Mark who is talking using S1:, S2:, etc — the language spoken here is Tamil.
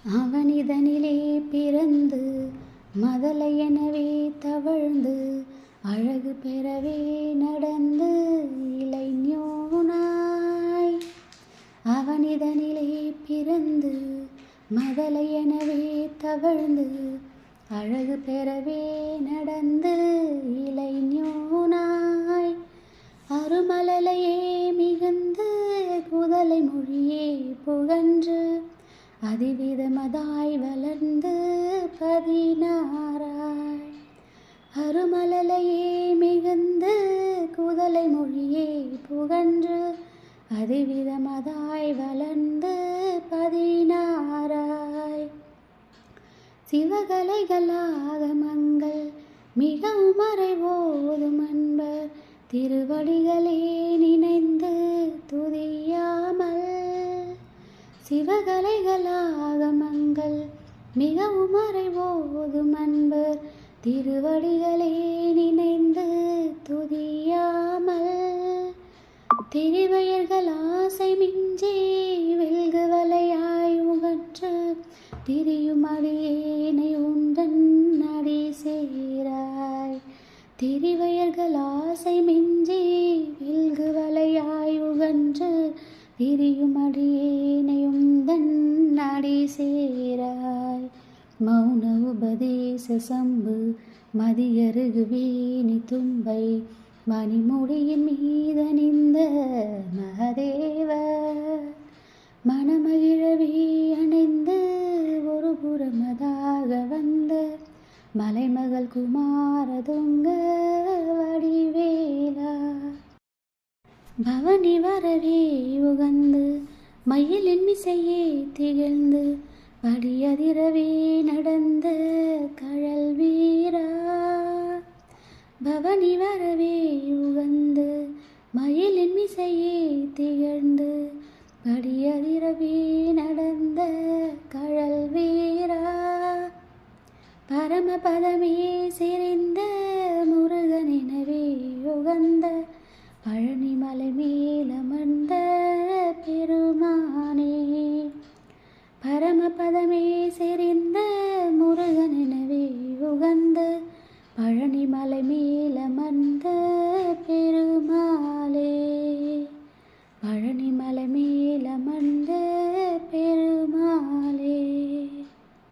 S1: அவனிதனிலே பிறந்து மதலை எனவே தவழ்ந்து அழகு பெறவே நடந்து இளைஞனாய். அவனிதனிலே பிறந்து மதலை எனவே தவழ்ந்து அழகு பெறவே நடந்து இளைஞனாய். அருமலலையே மிகுந்து குதலை மொழியே புகன்று அதிவிதமதாய் வளர்ந்து 16ஆய். அருமலலையே மிகுந்து குதலை மொழியே புகன்று அதிவிதமதாய் வளர்ந்து 16ஆய். சிவகலைகளாகமங்கள் மிகவும் மறைவோதும் அன்பர் திருவடிகளே நினைந்து துதியாமல். சிவகலைகளாகமங்கள் மிகவும் மறைவோதும் அன்பர் திருவடிகளே நினைந்து துதியாமல். திரிவயர்கள் ஆசை மிஞ்சி வெல்கு வலையாய் உகற்று திரியும் அடியேனை உந்தன் அடி சேராய். திரிவயர்கள் ஆசை மிஞ்சி வெல்கு வலையாய் உகன்று திரியும் அடியேனை உந்தன் அடி சேராய். மௌன உபதேச சம்பு மதியருகு வேணி தும்பை மணிமுடியின் மீதணிந்த மகதேவ மணமகிழவே அணைந்து ஒரு புறமதாக வந்த மலைமகள் குமாரதுங்க வடிவேலா. பவனி வரவே உகந்து மயிலின் மிசையே திகழ்ந்து படியதிரவே நடந்த கழல் வீரா. பவனி வரவே உகந்து மயிலின் மிசையே திகழ்ந்து படியதிரவே நடந்த கழல் வீரா. பரமபதமே சிரிந்த முருகன் எனவே உகந்த பழனிமலை மேலமர்ந்த பெருமானே. பரமபதமே சிரிந்த முருகன் எனவே உகந்த பழனிமலை மேலமர்ந்த பெருமாளே. பழனிமலை மேலமர்ந்த பெருமாளே.